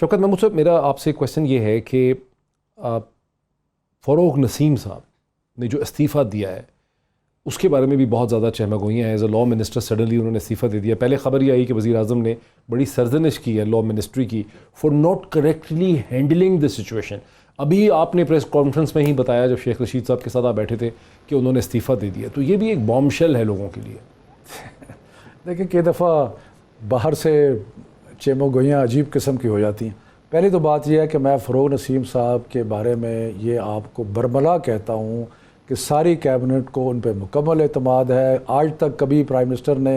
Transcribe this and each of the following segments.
شوکت محمود صاحب، میرا آپ سے کویشچن یہ ہے کہ فروغ نسیم صاحب نے جو استعفیٰ دیا ہے اس کے بارے میں بھی بہت زیادہ چہمہ گوئیاں ہیں. As a law minister suddenly انہوں نے استعفیٰ دے دیا. پہلے خبر یہ آئی کہ وزیر اعظم نے بڑی سرزنش کی ہے لا منسٹری کی for not correctly handling the situation. ابھی آپ نے پریس کانفرنس میں ہی بتایا جب شیخ رشید صاحب کے ساتھ آپ بیٹھے تھے کہ انہوں نے استعفیٰ دے دیا. تو یہ بھی ایک بام شیل ہے لوگوں کے لیے. دیکھیں کئی دفعہ باہر سے چیمو گوئیاں عجیب قسم کی ہو جاتی ہیں. پہلی تو بات یہ ہے کہ میں فروغ نسیم صاحب کے بارے میں یہ آپ کو برملا کہتا ہوں کہ ساری کیبنٹ کو ان پہ مکمل اعتماد ہے. آج تک کبھی پرائم منسٹر نے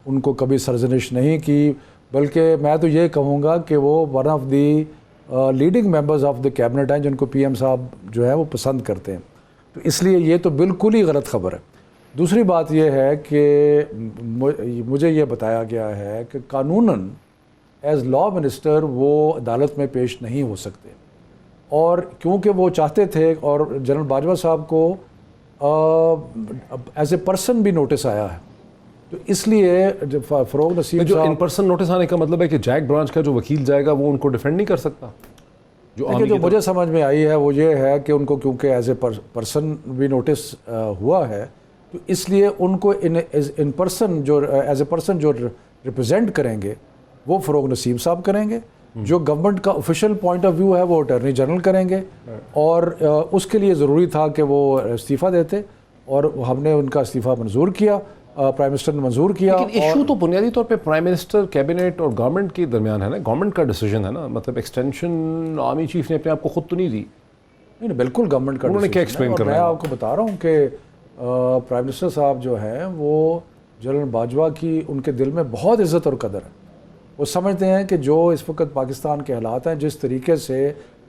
ان کو کبھی سرزنش نہیں کی، بلکہ میں تو یہ کہوں گا کہ وہ one of the leading members of the cabinet ہیں جن کو پی ایم صاحب جو ہے وہ پسند کرتے ہیں. تو اس لیے یہ تو بالکل ہی غلط خبر ہے. دوسری بات یہ ہے کہ مجھے یہ بتایا گیا ہے کہ قانوناً ایز لا منسٹر وہ عدالت میں پیش نہیں ہو سکتے، اور کیونکہ وہ چاہتے تھے اور جنرل باجوہ صاحب کو ایز اے پرسن بھی نوٹس آیا ہے، تو اس لیے فروغ نسیم جو صاحب ان پرسن نوٹس آنے کا مطلب ہے کہ جیک برانچ کا جو وکیل جائے گا وہ ان کو ڈیفینڈ نہیں کر سکتا. جو مجھے سمجھ میں آئی ہے وہ یہ ہے کہ ان کو کیونکہ ایز اے پرسن بھی نوٹس ہوا ہے، تو اس لیے ان کو ان پرسن جو ایز اے پرسن جو ریپرزینٹ کریں گے وہ فروغ نسیم صاحب کریں گے. جو گورنمنٹ کا آفیشیل پوائنٹ آف ویو ہے وہ اٹارنی جنرل کریں گے، اور اس کے لیے ضروری تھا کہ وہ استعفیٰ دیتے، اور ہم نے ان کا استعفیٰ منظور کیا، پرائم منسٹر نے منظور کیا. لیکن ایشو تو بنیادی طور پہ پرائم منسٹر، کیبنٹ اور گورنمنٹ کے درمیان ہے نا. گورنمنٹ کا ڈیسیجن ہے نا. مطلب ایکسٹینشن آرمی چیف نے اپنے آپ کو خود تو نہیں دی. نہیں بالکل گورنمنٹ کا. انہوں نے کیا ایکسپلین کرنا ہے؟ میں آپ کو بتا رہا ہوں کہ پرائم منسٹر صاحب جو ہیں وہ جنرل باجوہ کی ان کے دل میں بہت عزت اور قدر ہے. وہ سمجھتے ہیں کہ جو اس وقت پاکستان کے حالات ہیں، جس طریقے سے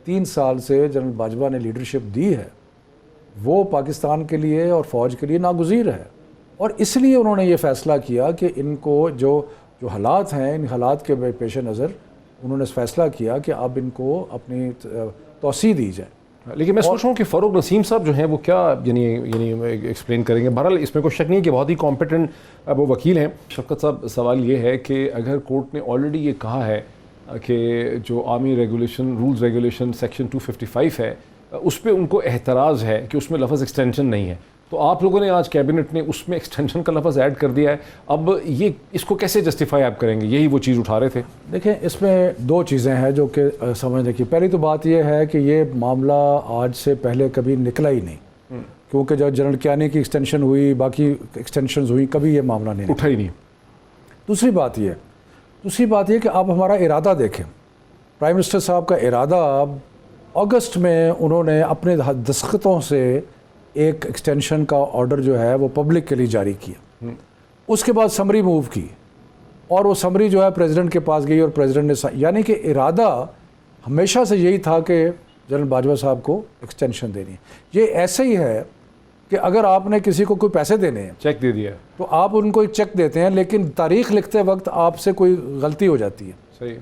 3 سال سے جنرل باجوہ نے لیڈرشپ دی ہے، وہ پاکستان کے لیے اور فوج کے لیے ناگزیر ہے. اور اس لیے انہوں نے یہ فیصلہ کیا کہ ان کو جو حالات ہیں، ان حالات کے پیش نظر انہوں نے فیصلہ کیا کہ اب ان کو اپنی توسیع دی جائے. لیکن میں سوچ رہا ہوں کہ فروغ نسیم صاحب جو ہیں وہ کیا یعنی ایکسپلین کریں گے. بہرحال اس میں کوئی شک نہیں کہ بہت ہی کمپیٹنٹ وہ وکیل ہیں. شفقت صاحب، سوال یہ ہے کہ اگر کورٹ نے آلریڈی یہ کہا ہے کہ جو army regulation rules regulation section 255 ہے اس پہ ان کو اعتراض ہے کہ اس میں لفظ ایکسٹینشن نہیں ہے، تو آپ لوگوں نے آج کیبنٹ نے اس میں ایکسٹینشن کا لفظ ایڈ کر دیا ہے. اب یہ اس کو کیسے جسٹیفائی آپ کریں گے؟ یہی وہ چیز اٹھا رہے تھے. دیکھیں اس میں 2 چیزیں ہیں جو کہ سمجھنے کی. پہلی تو بات یہ ہے کہ یہ معاملہ آج سے پہلے کبھی نکلا ہی نہیں، کیونکہ جب جنرل کیانی کی ایکسٹینشن ہوئی، باقی ایکسٹینشنز ہوئی، کبھی یہ معاملہ نہیں اٹھا ہی نہیں. دوسری بات یہ کہ آپ ہمارا ارادہ دیکھیں. پرائم منسٹر صاحب کا ارادہ اگست میں انہوں نے اپنے دستخطوں سے ایک ایکسٹینشن کا آرڈر جو ہے وہ پبلک کے لیے جاری کیا. اس کے بعد سمری موو کی، اور وہ سمری جو ہے پریزیڈنٹ کے پاس گئی، اور پریزیڈنٹ نے یعنی کہ ارادہ ہمیشہ سے یہی تھا کہ جنرل باجوہ صاحب کو ایکسٹینشن دینی ہے. یہ ایسے ہی ہے کہ اگر آپ نے کسی کو کوئی پیسے دینے ہیں، چیک دے دیا تو آپ ان کو ایک چیک دیتے ہیں، لیکن تاریخ لکھتے وقت آپ سے کوئی غلطی ہو جاتی ہے. صحیح.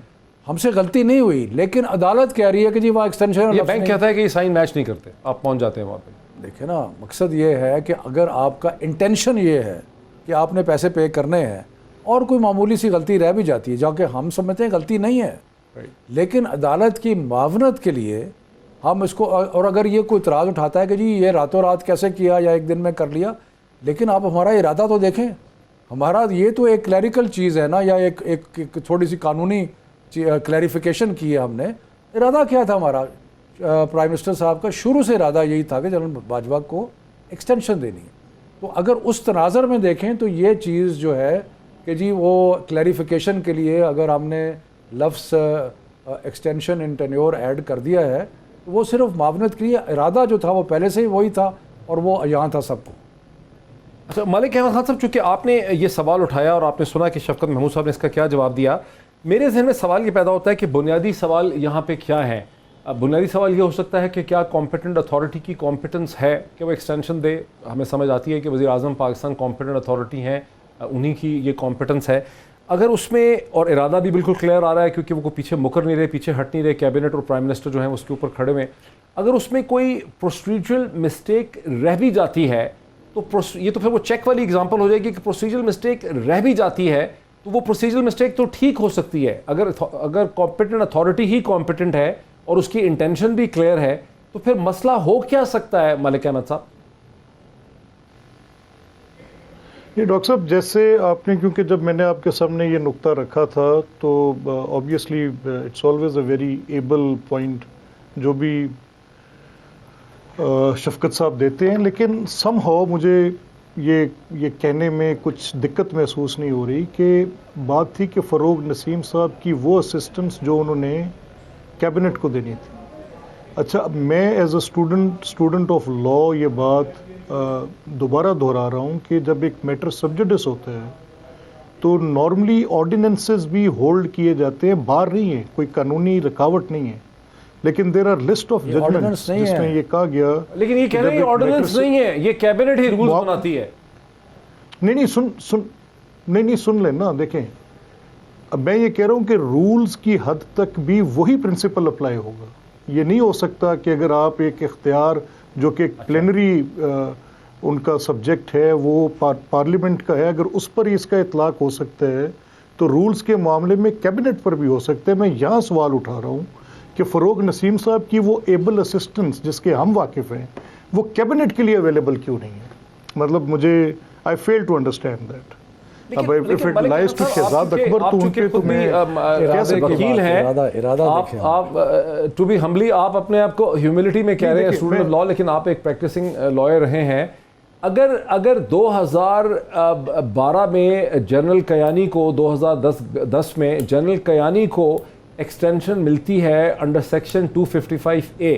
ہم سے غلطی نہیں ہوئی، لیکن عدالت کہہ رہی ہے کہ جی وہاں ایکسٹینشن. یہ بینک کہتا ہے کہ یہ سائن میچ نہیں کرتے، آپ پہنچ جاتے ہیں وہاں پہ. دیکھیں نا، مقصد یہ ہے کہ اگر آپ کا انٹینشن یہ ہے کہ آپ نے پیسے پے کرنے ہیں اور کوئی معمولی سی غلطی رہ بھی جاتی ہے، جا کے ہم سمجھتے ہیں غلطی نہیں ہے، لیکن عدالت کی معاونت کے لیے ہم اس کو، اور اگر یہ کوئی اعتراض اٹھاتا ہے کہ جی یہ راتوں رات کیسے کیا یا ایک دن میں کر لیا، لیکن آپ ہمارا ارادہ تو دیکھیں. ہمارا یہ تو ایک کلیریکل چیز ہے نا، یا ایک تھوڑی سی قانونی کلیریفیکیشن کی ہے ہم نے. ارادہ کیا تھا ہمارا؟ پرائم منسٹر صاحب کا شروع سے ارادہ یہی تھا کہ جنرل باجوہ کو ایکسٹینشن دینی ہے. تو اگر اس تناظر میں دیکھیں تو یہ چیز جو ہے کہ جی وہ کلیریفیکیشن کے لیے اگر ہم نے لفظ ایکسٹینشن ان ٹینیور ایڈ کر دیا ہے تو وہ صرف معاونت کے لیے. ارادہ جو تھا وہ پہلے سے ہی وہی تھا، اور وہ یہاں تھا سب کو. اچھا مالک احمد خان صاحب، چونکہ آپ نے یہ سوال اٹھایا اور آپ نے سنا کہ شفقت محمود صاحب نے اس کا کیا جواب دیا، میرے ذہن میں سوال یہ پیدا ہوتا ہے کہ بنیادی سوال یہاں پہ کیا ہے؟ بنیادی سوال یہ ہو سکتا ہے کہ کیا کمپیٹنٹ اتھارٹی کی کمپیٹنس ہے کہ وہ ایکسٹینشن دے. ہمیں سمجھ آتی ہے کہ وزیر اعظم پاکستان کمپیٹنٹ اتھارٹی ہیں، انہی کی یہ کمپیٹنس ہے. اگر اس میں، اور ارادہ بھی بالکل کلیئر آ رہا ہے کیونکہ وہ کوئی پیچھے مکر نہیں رہے، پیچھے ہٹ نہیں رہے، کیبنٹ اور پرائم منسٹر جو ہیں اس کے اوپر کھڑے ہوئے، اگر اس میں کوئی پروسیجرل مسٹیک رہ بھی جاتی ہے تو یہ تو پھر وہ چیک والی اگزامپل ہو جائے گی کہ پروسیجرل مسٹیک رہ بھی جاتی ہے تو وہ پروسیجرل مسٹیک تو ٹھیک ہو سکتی ہے اگر کمپیٹنٹ اتھارٹی ہی کمپیٹنٹ ہے اور اس کی انٹینشن بھی کلیئر ہے، تو پھر مسئلہ ہو کیا سکتا ہے ملک احمد صاحب؟ یہ ڈاکٹر صاحب جیسے آپ نے، کیونکہ جب میں نے آپ کے سامنے یہ نقطہ رکھا تھا تو obviously it's always a variable point جو بھی شفقت صاحب دیتے ہیں، لیکن سم ہاؤ مجھے یہ کہنے میں کچھ دقت محسوس نہیں ہو رہی کہ بات تھی کہ فروغ نسیم صاحب کی وہ اسسٹنس جو انہوں نے کیبنٹ کو دینی تھی. اچھا، میں as a student of law یہ بات دوبارہ دہرا رہا ہوں کہ جب ایک میٹر سب جوڈس ہوتا ہے تو نارملی آرڈیننسز بھی ہولڈ کیے جاتے ہیں، باہر نہیں ہے، کوئی قانونی رکاوٹ نہیں ہے، لیکن there are list of judgments جس میں یہ کہا گیا. لیکن یہ کہہ رہے ہیں یہ آرڈیننس نہیں ہے، یہ کیبنٹ ہی رولز بناتی ہے. نہیں سن لیں نا، دیکھیں اب میں یہ کہہ رہا ہوں کہ رولز کی حد تک بھی وہی پرنسپل اپلائی ہوگا. یہ نہیں ہو سکتا کہ اگر آپ ایک اختیار جو کہ پلینری ان کا سبجیکٹ ہے، وہ پارلیمنٹ کا ہے، اگر اس پر ہی اس کا اطلاق ہو سکتا ہے تو رولز کے معاملے میں کیبنٹ پر بھی ہو سکتا ہے. میں یہاں سوال اٹھا رہا ہوں کہ فروغ نسیم صاحب کی وہ ایبل اسسٹنس جس کے ہم واقف ہیں وہ کیبنٹ کے لیے اویلیبل کیوں نہیں ہے؟ مطلب مجھے I feel to understand that. اب if it lies to Shahzad Akbar تو ان کے تو میں وکیل ہیں، آپ ٹو بی ہمبلی آپ اپنے آپ کو ہیوملٹی میں کہہ رہے ہیں اسٹوڈنٹ آف لا، لیکن آپ ایک پریکٹسنگ لائر رہے ہیں. اگر 2012 میں جنرل کیانی کو 2010 میں جنرل کیانی کو ایکسٹینشن ملتی ہے انڈر سیکشن 255A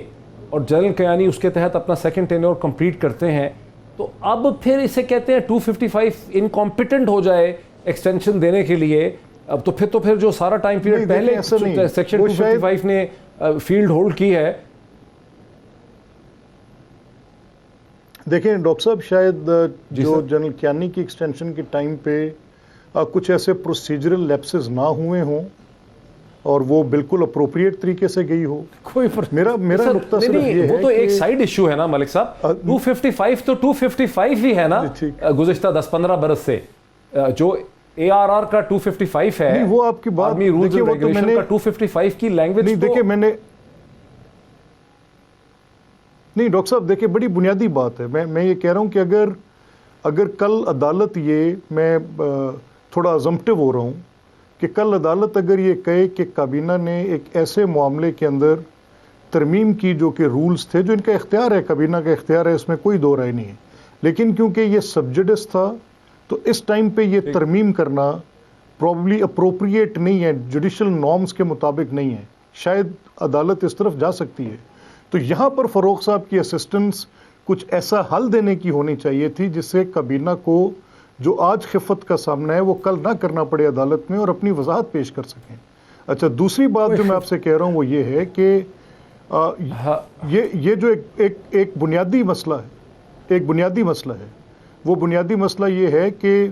اور جنرل کیانی اس کے تحت اپنا سیکنڈ ٹینیور کمپلیٹ کرتے ہیں، تو اب پھر اسے کہتے ہیں 255 انکمپیٹنٹ ہو جائے ایکسٹینشن دینے کے لیے. اب تو پھر جو سارا ٹائم پیریڈ پہلے سیکشن 255 نے فیلڈ ہولڈ کی ہے. دیکھیں ڈاکٹر صاحب، شاید جو جنرل کیانی کی ایکسٹینشن کے ٹائم پہ کچھ ایسے پروسیجرل لیپسز نہ ہوئے ہوں اور وہ بالکل اپروپریٹ طریقے سے گئی ہو. کوئی فرق میرا نقطہ صرف یہ ہے وہ تو ایک سائیڈ ایشو ہے نا ملک صاحب. 255 تو 255 ہی ہے نا گزشتہ 10-15 برس سے. جو ARR کا 255 ہے، وہ آپ کی بات آرمی رولز اینڈ ریگولیشن کا 255 کی لینگویج نہیں. دیکھیں میں نے نہیں ڈاکٹر صاحب، دیکھیں بڑی بنیادی بات ہے. میں یہ کہہ رہا ہوں کہ اگر کل عدالت، یہ میں تھوڑا ازمپٹیو ہو رہا ہوں کہ کل عدالت اگر یہ کہے کہ کابینہ نے ایک ایسے معاملے کے اندر ترمیم کی جو کہ رولز تھے، جو ان کا اختیار ہے، کابینہ کا اختیار ہے، اس میں کوئی دو رائے نہیں ہے، لیکن کیونکہ یہ سب جوڈس تھا تو اس ٹائم پہ یہ ترمیم کرنا پروبلی اپروپریٹ نہیں ہے، جوڈیشل نارمز کے مطابق نہیں ہے. شاید عدالت اس طرف جا سکتی ہے. تو یہاں پر فروغ صاحب کی اسسٹنس کچھ ایسا حل دینے کی ہونی چاہیے تھی جس سے کابینہ کو جو آج خفت کا سامنا ہے وہ کل نہ کرنا پڑے عدالت میں اور اپنی وضاحت پیش کر سکیں. اچھا، دوسری بات جو میں آپ سے کہہ رہا ہوں وہ یہ ہے کہ یہ جو ایک بنیادی مسئلہ ہے، وہ بنیادی مسئلہ یہ ہے کہ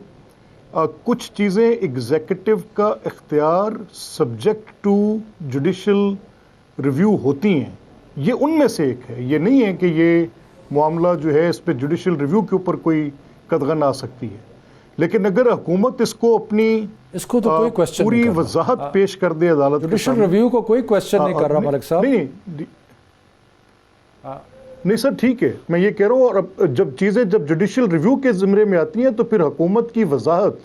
کچھ چیزیں ایگزیکٹو کا اختیار سبجیکٹ ٹو جوڈیشل ریویو ہوتی ہیں. یہ ان میں سے ایک ہے. یہ نہیں ہے کہ یہ معاملہ جو ہے اس پہ جوڈیشل ریویو کے اوپر کوئی قدغن آ سکتی ہے، لیکن اگر حکومت اس کو اپنی تو کوئی کوشچن پوری وضاحت پیش کر دے عدالت کے جوڈیشل ریویو کو کوئی کوشچن نہیں کر رہا ملک صاحب. نہیں سر، ٹھیک ہے، میں یہ کہہ رہا ہوں. اور جب جوڈیشل ریویو کے زمرے میں آتی ہیں تو پھر حکومت کی وضاحت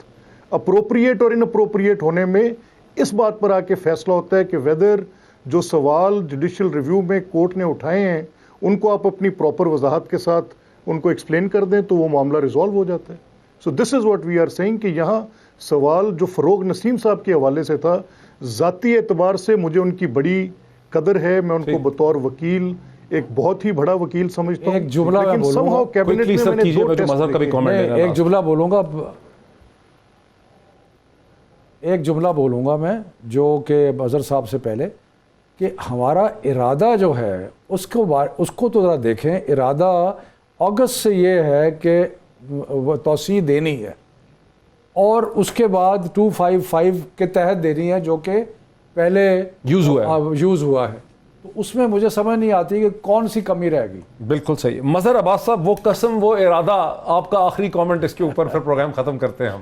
اپروپریٹ اور ان اپروپریٹ ہونے میں اس بات پر آ کے فیصلہ ہوتا ہے کہ ویدر جو سوال جوڈیشل ریویو میں کورٹ نے اٹھائے ہیں ان کو آپ اپنی پراپر وضاحت کے ساتھ ان کو ایکسپلین کر دیں تو وہ معاملہ ریزالو ہو جاتا ہے. So this is what we are seeing کہ یہاں سوال جو فروغ نسیم صاحب کے حوالے سے تھا، ذاتی اعتبار سے مجھے ان کی بڑی قدر ہے، میں ان کو بطور وکیل ایک بہت ہی بڑا وکیل سمجھتا ہوں. ایک جملہ میں بولوں گا میں جو کہ اظہر صاحب سے پہلے، کہ ہمارا ارادہ جو ہے اس کو تو ذرا دیکھیں. ارادہ اگست سے یہ ہے کہ توسیع دینی ہے اور اس کے بعد 255 کے تحت دینی ہے جو کہ پہلے یوز ہوا ہے. تو اس میں مجھے سمجھ نہیں آتی کہ کون سی کمی رہ گئی. بالکل صحیح. مظہر عباس صاحب وہ قسم وہ ارادہ, آپ کا آخری کامنٹ اس کے اوپر پھر پروگرام ختم کرتے ہیں ہم.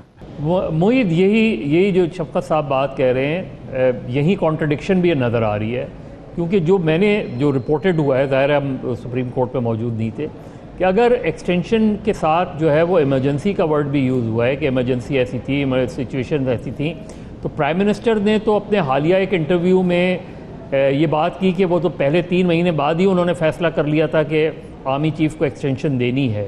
معید یہی جو شفقت صاحب بات کہہ رہے ہیں, یہی کانٹرڈکشن بھی نظر آ رہی ہے, کیونکہ جو رپورٹڈ ہوا ہے, ظاہر ہے ہم سپریم کورٹ پہ موجود نہیں تھے, کہ اگر ایکسٹینشن کے ساتھ جو ہے وہ ایمرجنسی کا ورڈ بھی یوز ہوا ہے کہ ایمرجنسی ایسی تھی, سچویشن ایسی تھیں, تو پرائم منسٹر نے تو اپنے حالیہ ایک انٹرویو میں یہ بات کی کہ وہ تو پہلے 3 مہینے بعد ہی انہوں نے فیصلہ کر لیا تھا کہ آرمی چیف کو ایکسٹینشن دینی ہے.